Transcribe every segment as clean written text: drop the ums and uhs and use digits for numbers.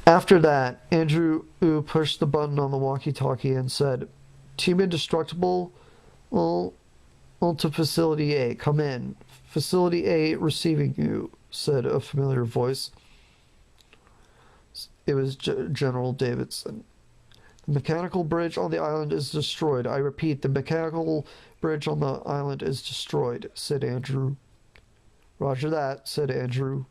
After that, Andrew pushed the button on the walkie-talkie and said, Team Indestructible, well, to Facility A. Come in. Facility A receiving you, said a familiar voice. It was General Davidson. The mechanical bridge on the island is destroyed. I repeat, the mechanical bridge on the island is destroyed, said Andrew. Roger that, said Andrew.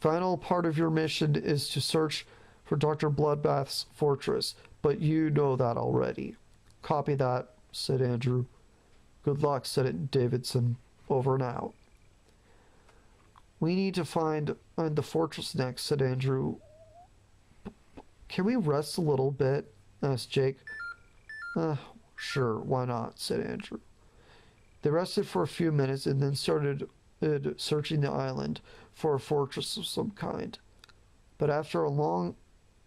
Final part of your mission is to search for Dr. Bloodbath's fortress, but you know that already. Copy that, said Andrew. Good luck, said Davidson. Over and out. We need to find the fortress next, said Andrew. Can we rest a little bit? Asked Jake. Sure, why not, said Andrew. They rested for a few minutes and then started searching the island for a fortress of some kind. But after a long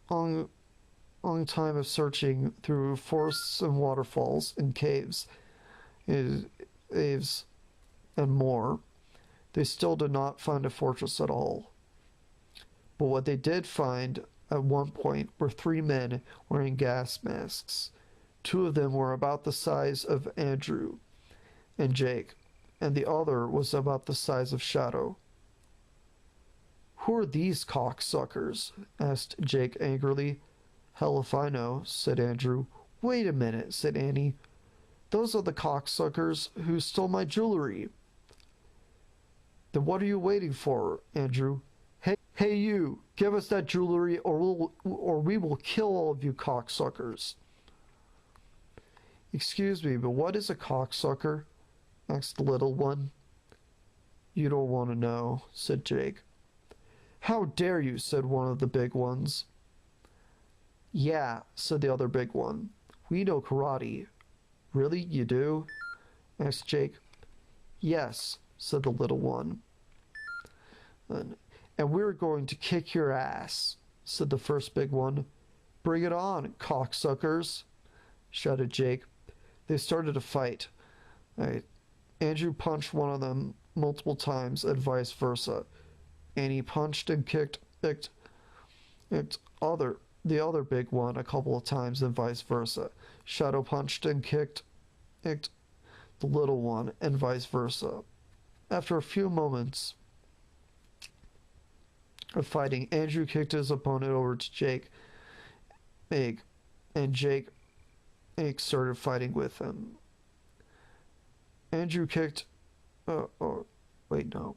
time of searching through forests and waterfalls and caves and more, they still did not find a fortress at all. But what they did find at one point were 3 men wearing gas masks. 2 of them were about the size of Andrew and Jake, and the other was about the size of Shadow. Who are these cocksuckers? Asked Jake angrily. Hell if I know, said Andrew. Wait a minute, said Annie. Those are the cocksuckers who stole my jewelry. Then what are you waiting for, Andrew? Hey you, give us that jewelry or we will kill all of you cocksuckers. Excuse me, but what is a cocksucker? Asked the little one. You don't want to know, said Jake. How dare you, said one of the big ones. Yeah, said the other big one. We know karate. Really, you do? Asked Jake. Yes, said the little one. And we're going to kick your ass, said the first big one. Bring it on, cocksuckers, shouted Jake. They started a fight. Andrew punched one of them multiple times and vice versa. Annie punched and kicked the other big one a couple of times and vice versa. Shadow punched and kicked the little one and vice versa. After a few moments of fighting, Andrew kicked his opponent over to Jake, and Jake started fighting with him. Andrew kicked. Wait, no.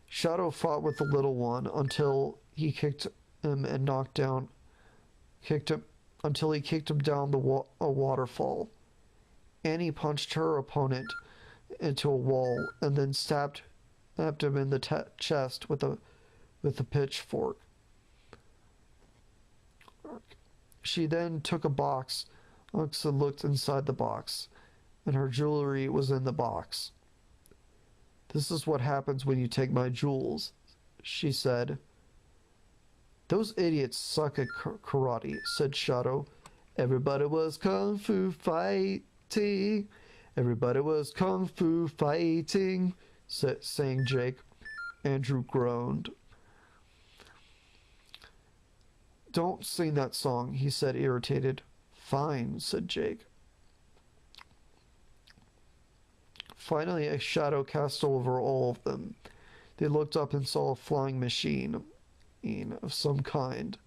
Shadow fought with the little one until he kicked him and knocked down. Until he kicked him down a waterfall. Annie punched her opponent into a wall and then stabbed him in the chest with a pitchfork. She then took a box and looked inside the box, and her jewelry was in the box. This is what happens when you take my jewels, she said. Those idiots suck at karate, said Shadow. Everybody was kung fu fighting. Everybody was kung fu fighting, sang Jake. Andrew groaned. Don't sing that song, he said, irritated. Fine, said Jake. Finally, a shadow cast over all of them. They looked up and saw a flying machine of some kind.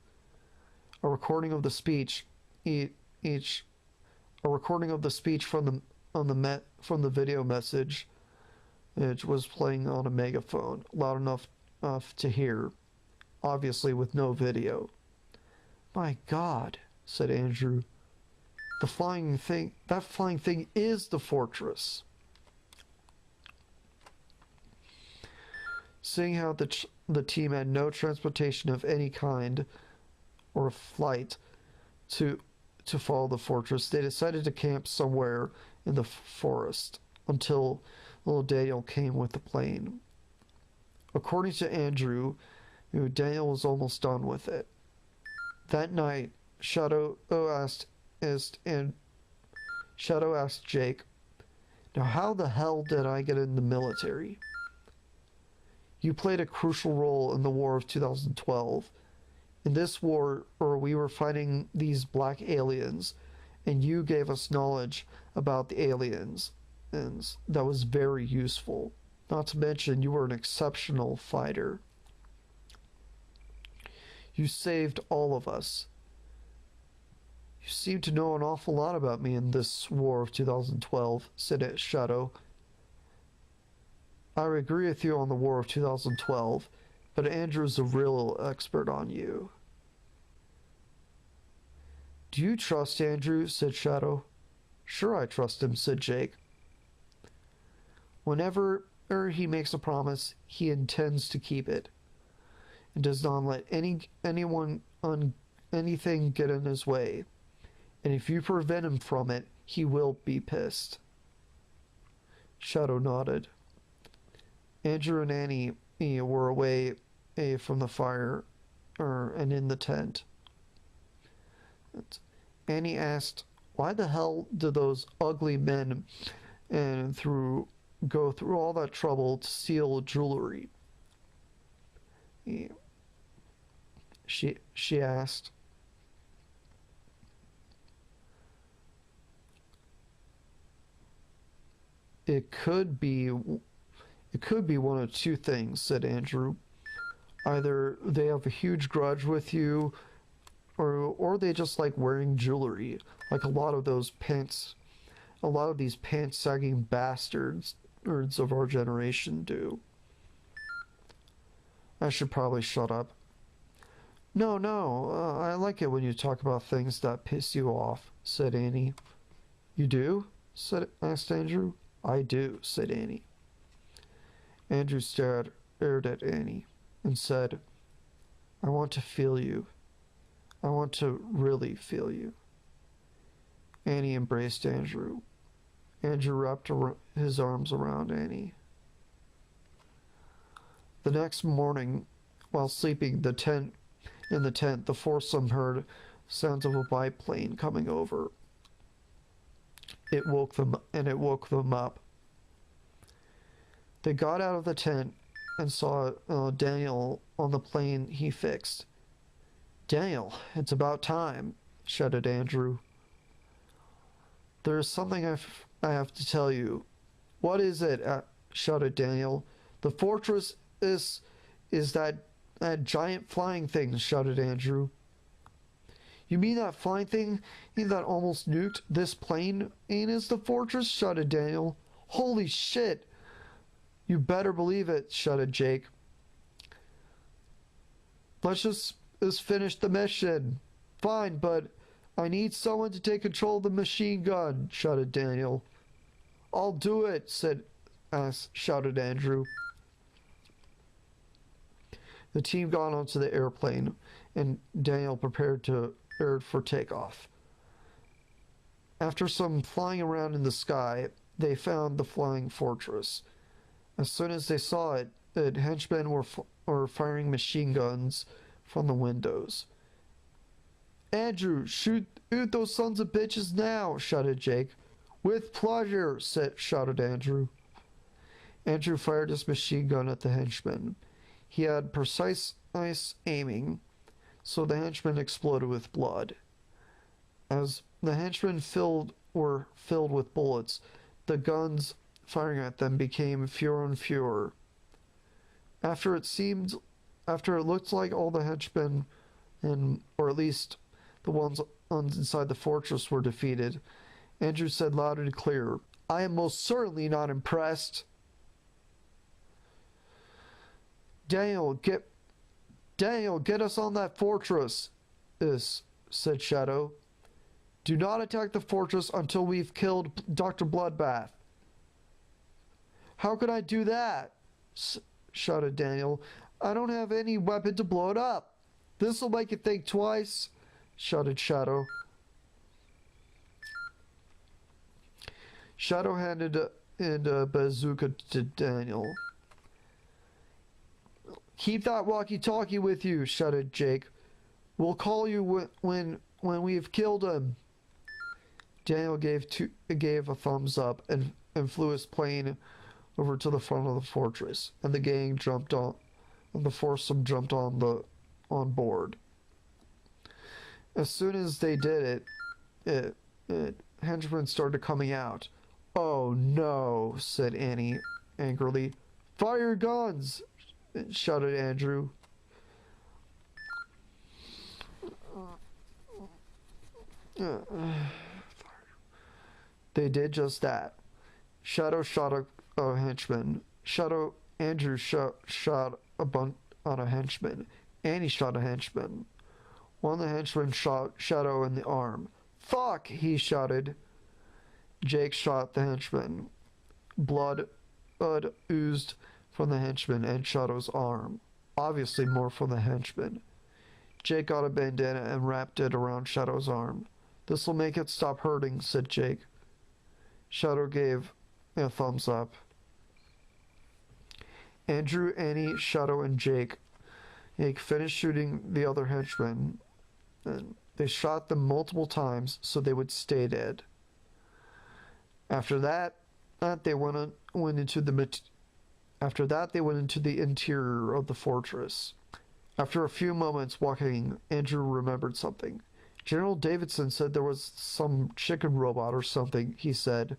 A recording of the speech, a recording of the speech from the video message, which was playing on a megaphone, loud enough to hear, obviously with no video. My God, said Andrew. That flying thing is the fortress. Seeing how the team had no transportation of any kind or flight to follow the fortress, they decided to camp somewhere in the forest until little Daniel came with the plane. According to Andrew, Daniel was almost done with it. That night, Shadow asked Jake, "Now how the hell did I get in the military? You played a crucial role in the War of 2012. In this war, we were fighting these black aliens, and you gave us knowledge about the aliens, and that was very useful. Not to mention, you were an exceptional fighter. You saved all of us. You seem to know an awful lot about me in this war of 2012, said Shadow. I would agree with you on the war of 2012, but Andrew's a real expert on you. Do you trust Andrew? Said Shadow. Sure I trust him, said Jake. Whenever he makes a promise, he intends to keep it, and does not let anything get in his way. And if you prevent him from it, he will be pissed. Shadow nodded. Andrew and Annie were away from the fire, and in the tent. Annie asked, "Why the hell did those ugly men go through all that trouble to steal jewelry?" She asked. It could be one of two things, said Andrew. Either they have a huge grudge with you, or they just like wearing jewelry, like a lot of these pants-sagging bastards of our generation do. I should probably shut up. No, I like it when you talk about things that piss you off, said Annie. You do? asked Andrew. I do, said Annie. Andrew stared at Annie and said, I want to feel you. I want to really feel you. Annie embraced Andrew. Andrew wrapped his arms around Annie. The next morning, while sleeping in the tent, the foursome heard sounds of a biplane coming over. It woke them up. They got out of the tent and saw Daniel on the plane he fixed. Daniel, it's about time, shouted Andrew. There is something I have to tell you. What is it? Shouted Daniel. The fortress is that giant flying thing, shouted Andrew. You mean that flying thing that almost nuked this plane is the fortress? Shouted Daniel. Holy shit! You better believe it, shouted Jake. Let's finish the mission. Fine, but I need someone to take control of the machine gun, shouted Daniel. I'll do it, shouted Andrew. The team got onto the airplane, and Daniel prepared for takeoff. After some flying around in the sky, they found the flying fortress. As soon as they saw it, the henchmen were firing machine guns from the windows. Andrew, shoot those sons of bitches now, shouted Jake. With pleasure, shouted Andrew. Andrew fired his machine gun at the henchmen. He had precise aiming, so the henchmen exploded with blood. As the henchmen were filled with bullets, the guns firing at them became fewer and fewer. After it looked like all the henchmen, or at least the ones inside the fortress, were defeated, Andrew said loud and clear, I am most certainly not impressed. Daniel, get us on that fortress, said Shadow. Do not attack the fortress until we've killed Dr. Bloodbath. How could I do that? Shouted Daniel. I don't have any weapon to blow it up. This'll make you think twice, shouted Shadow. Shadow handed a bazooka to Daniel. Keep that walkie-talkie with you, shouted Jake. We'll call you when we've killed him. Daniel gave a thumbs up and flew his plane over to the front of the fortress, and the gang jumped on, and the foursome jumped on board. As soon as they did henchmen started coming out. Oh no, said Annie angrily. Fire guns! Shouted Andrew. They did just that. Shadow shot a henchman. Andrew shot a bunt on a henchman. Annie shot a henchman. One of the henchmen shot Shadow in the arm. Fuck! He shouted. Jake shot the henchman. Blood oozed from the henchman and Shadow's arm. Obviously more from the henchman. Jake got a bandana and wrapped it around Shadow's arm. This'll make it stop hurting, said Jake. Shadow gave a thumbs up. Andrew, Annie, Shadow, and Jake finished shooting the other henchmen. And they shot them multiple times so they would stay dead. After that, they went into the interior of the fortress. After a few moments walking, Andrew remembered something. General Davidson said there was some chicken robot or something, he said.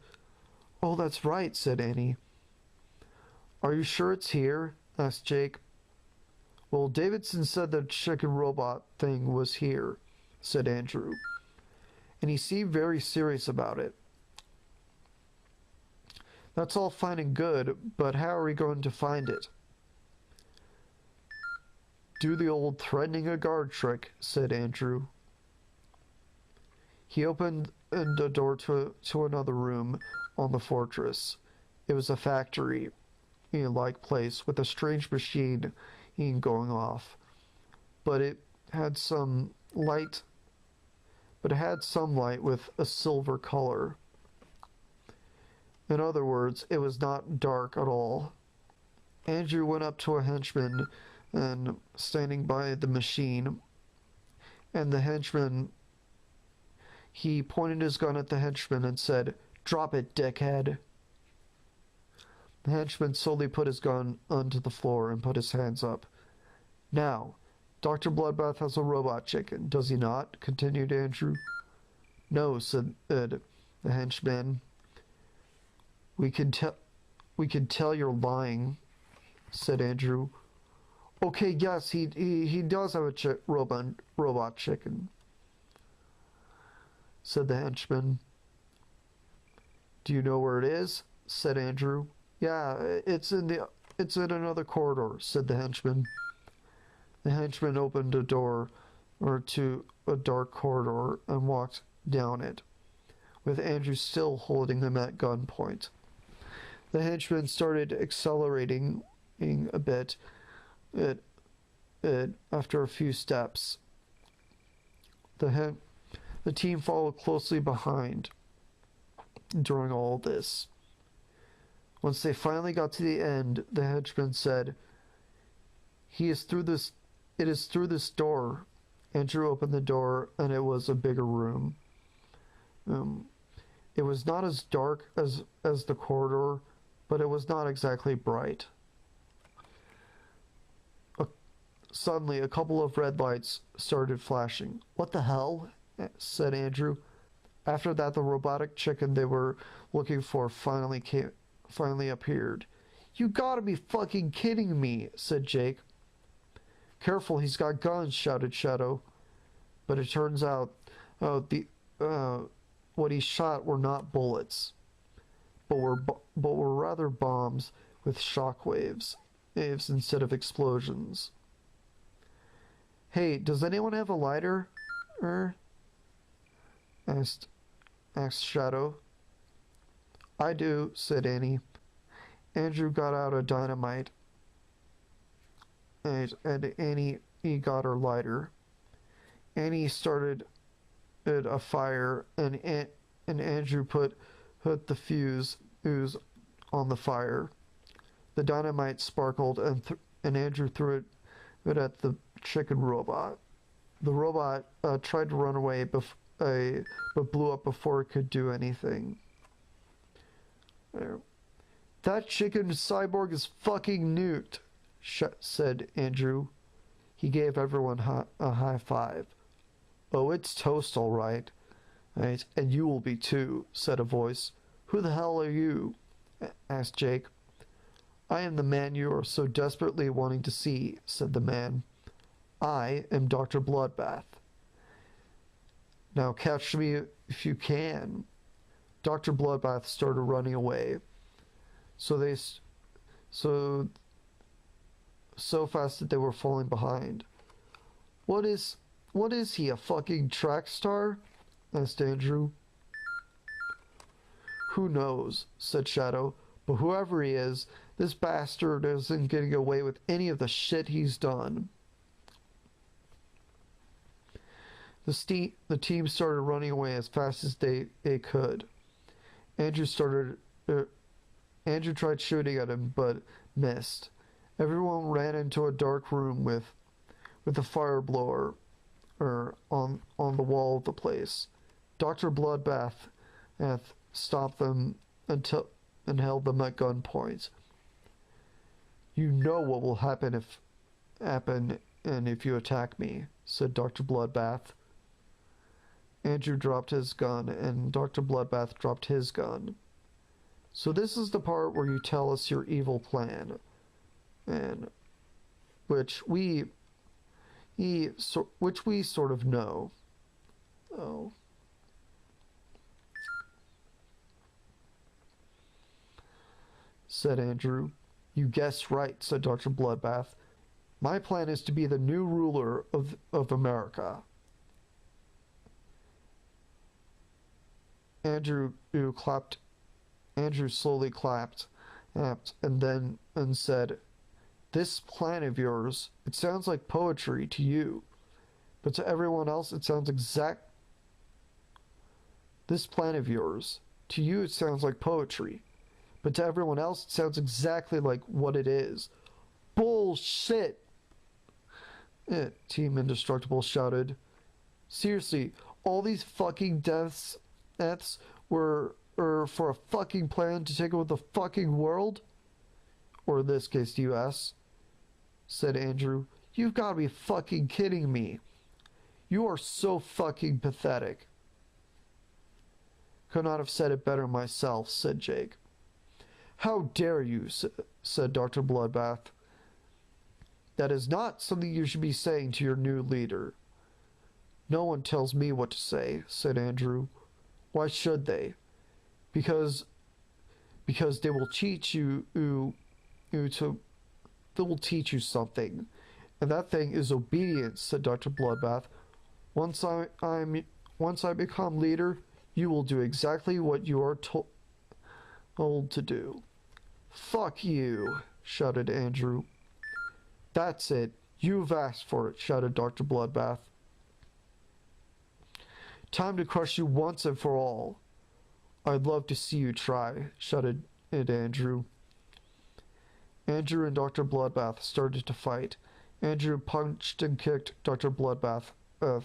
Oh, that's right, said Annie. Are you sure it's here? Asked Jake. Well, Davidson said the chicken robot thing was here, said Andrew. And he seemed very serious about it. That's all fine and good, but how are we going to find it? Do the old threatening a guard trick, said Andrew. He opened a door to another room on the fortress. It was a factory-like place with a strange machine going off. But it had some light with a silver color. In other words, it was not dark at all. Andrew went up to a henchman and standing by the machine, and the henchman, he pointed his gun at the henchman and said, "Drop it, dickhead." The henchman slowly put his gun onto the floor and put his hands up. Now, Dr. Bloodbath has a robot chicken, does he not? Continued Andrew. No, said the henchman. We can tell you're lying, said Andrew. Okay, yes, he does have a robot chicken, said the henchman. Do you know where it is? Said Andrew. Yeah, it's in another corridor, said the henchman. The henchman opened a door to a dark corridor and walked down it, with Andrew still holding him at gunpoint. The henchman started accelerating a bit after a few steps. The team followed closely behind during all this. Once they finally got to the end, the henchman said, It is through this door. Andrew opened the door, and it was a bigger room. It was not as dark as the corridor, but it was not exactly bright. Suddenly, a couple of red lights started flashing. What the hell? Said Andrew. After that, the robotic chicken they were looking for finally appeared. You gotta be fucking kidding me, said Jake. Careful, he's got guns, shouted Shadow. But it turns out what he shot were not bullets, but were rather bombs with shock waves instead of explosions. Hey, does anyone have a lighter? Asked Shadow. I do, said Annie. Andrew got out a dynamite, and Annie got her lighter. Annie started a fire, and Andrew put the fuse on the fire. The dynamite sparkled, and Andrew threw it at the chicken robot. The robot tried to run away, but blew up before it could do anything. That chicken cyborg is fucking nuked, said Andrew. He gave everyone a high five. Oh, it's toast, all right. Right, and you will be too, said a voice. Who the hell are you? Asked Jake. I am the man you are so desperately wanting to see, said the man. I am Dr. Bloodbath. Now catch me if you can. Dr. Bloodbath started running away. So fast that they were falling behind. What is he, a fucking track star? Asked Andrew. Who knows, said Shadow, but whoever he is, this bastard isn't getting away with any of the shit he's done. The team started running away as fast as they could. Andrew tried shooting at him, but missed. Everyone ran into a dark room with a fire blower on the wall of the place. Dr. Bloodbath stopped them and held them at gunpoint. You know what will happen if you attack me, said Dr. Bloodbath. Andrew dropped his gun, and Dr. Bloodbath dropped his gun. So this is the part where you tell us your evil plan, and which we sort of know. Oh. Said Andrew. You guessed right, said Dr. Bloodbath. My plan is to be the new ruler of America. Andrew slowly clapped and said, This plan of yours, it sounds like poetry to you, but to everyone else it sounds This plan of yours, to you it sounds like poetry, but to everyone else it sounds exactly like what it is. Bullshit! Team Indestructible shouted. Seriously, all these fucking deaths were for a fucking plan to take over the fucking world? Or in this case, the US, said Andrew. You've got to be fucking kidding me. You are so fucking pathetic. Could not have said it better myself, said Jake. How dare you, said Dr. Bloodbath. That is not something you should be saying to your new leader. No one tells me what to say, said Andrew. Why should they? Because they will teach you they will teach you something. And that thing is obedience, said Dr. Bloodbath. Once I become leader, you will do exactly what you are told to do. Fuck you, shouted Andrew. That's it. You've asked for it, shouted Dr. Bloodbath. Time to crush you once and for all. I'd love to see you try, shouted Andrew. Andrew and Dr. Bloodbath started to fight. Andrew punched and kicked Dr. Bloodbath a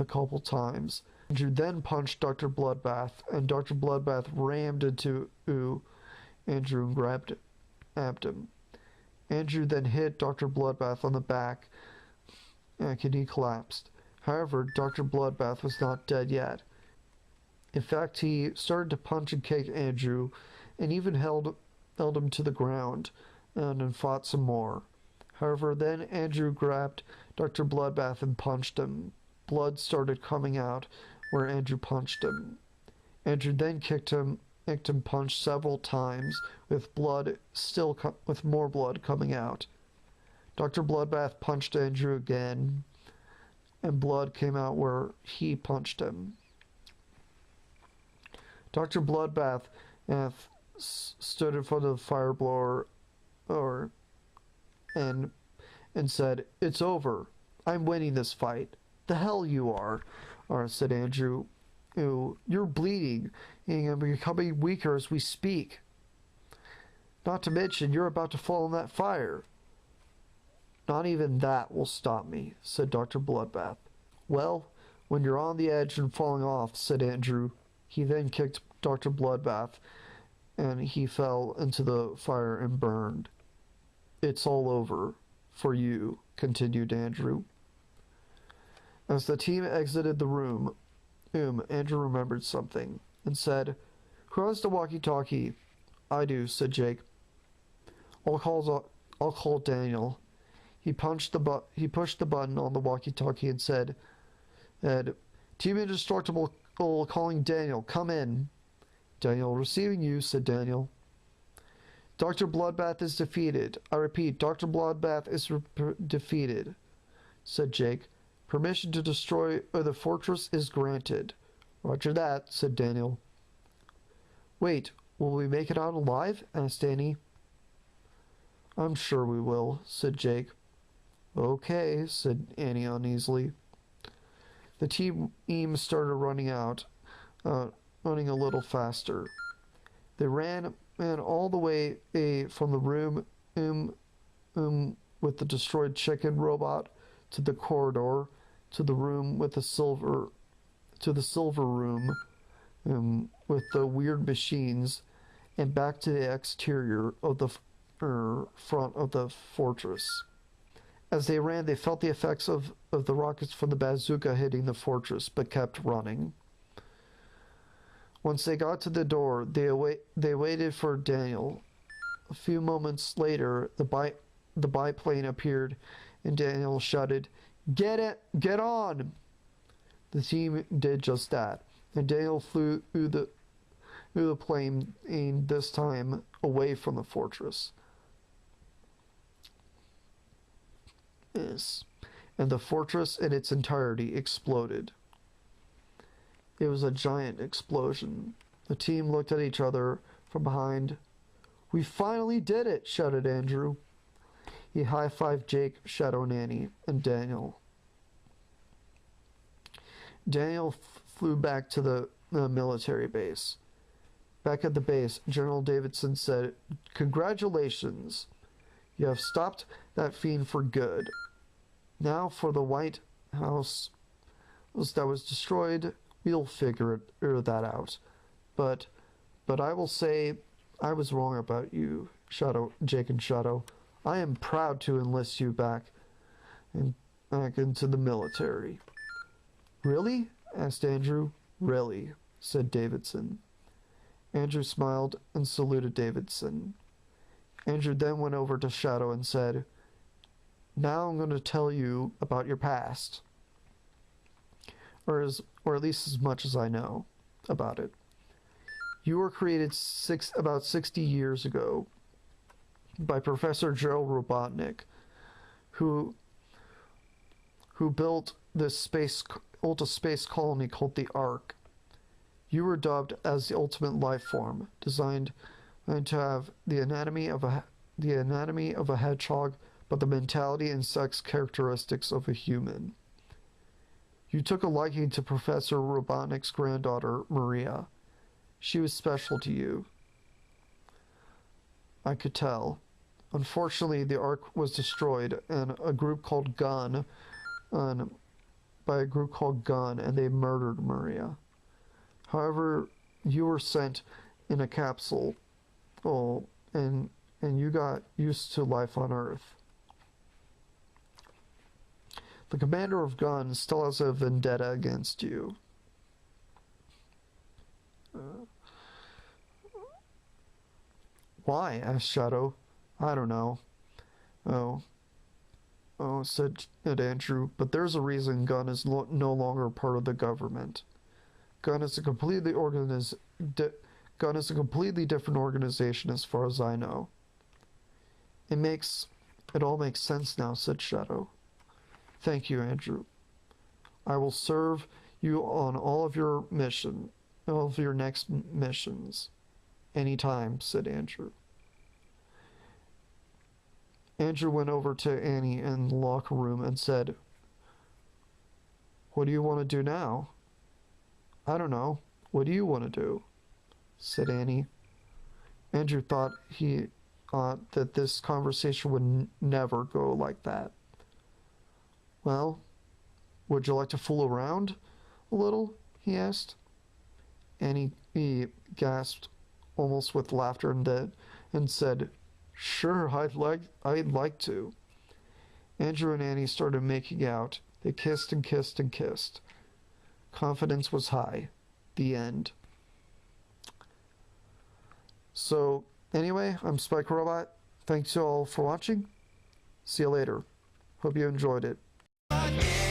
couple times. Andrew then punched Dr. Bloodbath, and Dr. Bloodbath rammed into Andrew and grabbed him. Andrew then hit Dr. Bloodbath on the back, and he collapsed. However, Dr. Bloodbath was not dead yet. In fact, he started to punch and kick Andrew, and even held him to the ground, and then fought some more. However, then Andrew grabbed Dr. Bloodbath and punched him. Blood started coming out where Andrew punched him. Andrew then kicked him, punched several times, with more blood coming out. Dr. Bloodbath punched Andrew again, and blood came out where he punched him. Dr. Bloodbath stood in front of the fire blower and said, It's over. I'm winning this fight. The hell you are, said Andrew. You're bleeding and becoming weaker as we speak. Not to mention, you're about to fall in that fire. Not even that will stop me, said Dr. Bloodbath. Well, when you're on the edge and falling off, said Andrew. He then kicked Dr. Bloodbath, and he fell into the fire and burned. It's all over for you, continued Andrew. As the team exited the room, Andrew remembered something and said, "Who has the walkie-talkie?" "I do," said Jake. I'll call Daniel." He pushed the button on the walkie-talkie and said, "Team Indestructible calling Daniel. Come in." "Daniel, receiving you," said Daniel. "Dr. Bloodbath is defeated. I repeat, Dr. Bloodbath is defeated," said Jake. "Permission to destroy the fortress is granted." "Roger that," said Daniel. "Wait, will we make it out alive?" asked Annie. "I'm sure we will," said Jake. "Okay," said Annie uneasily. The team started running running a little faster. They ran all the way from the room with the destroyed chicken robot to the corridor to the room with the silver room with the weird machines and back to the exterior of the front of the fortress. As they ran, they felt the effects of the rockets from the bazooka hitting the fortress, but kept running. Once they got to the door, they waited for Daniel. A few moments later, the biplane appeared, and Daniel shouted, Get on!" The team did just that, and Daniel flew the plane, and this time away from the fortress. Yes. And the fortress in its entirety exploded. It was a giant explosion. The team looked at each other from behind. "We finally did it!" shouted Andrew. He high-fived Jake, Shadow, Nanny, and Daniel. Daniel flew back to the military base. Back at the base, General Davidson said, "Congratulations. You have stopped that fiend for good. Now for the White House that was destroyed, we'll figure that out. But I will say I was wrong about you, Jake and Shadow. I am proud to enlist you back into the military." "Really?" asked Andrew. "Really," said Davidson. Andrew smiled and saluted Davidson. Andrew then went over to Shadow and said, "Now I'm going to tell you about your past. Or at least as much as I know about it. You were created about 60 years ago by Professor Gerald Robotnik, who built this ultra space colony called the Ark. You were dubbed as the ultimate life form, designed to have the anatomy of a hedgehog, but the mentality and sex characteristics of a human. You took a liking to Professor Robotnik's granddaughter, Maria. She was special to you. I could tell. Unfortunately, the Ark was destroyed, and by a group called Gun, and they murdered Maria. However, you were sent in a capsule, and you got used to life on Earth. The commander of Gun still has a vendetta against you." "Why?" asked Shadow. "I don't know." Said Andrew, "but there's a reason Gun is no longer part of the government. Gun is a completely different organization as far as I know." It all makes sense now," said Shadow. "Thank you, Andrew. I will serve you on all of your next missions. Anytime," said Andrew. Andrew went over to Annie in the locker room and said, "What do you want to do now?" "I don't know. What do you want to do?" said Annie. Andrew thought that this conversation would never go like that. "Well, would you like to fool around a little?" he asked. Annie gasped, almost with laughter, and said, "Sure, I'd like to." Andrew and Annie started making out, They kissed and kissed and kissed. Confidence was high. The end. So, anyway, I'm Spike Robot. Thanks you all for watching. See you later. Hope you enjoyed it.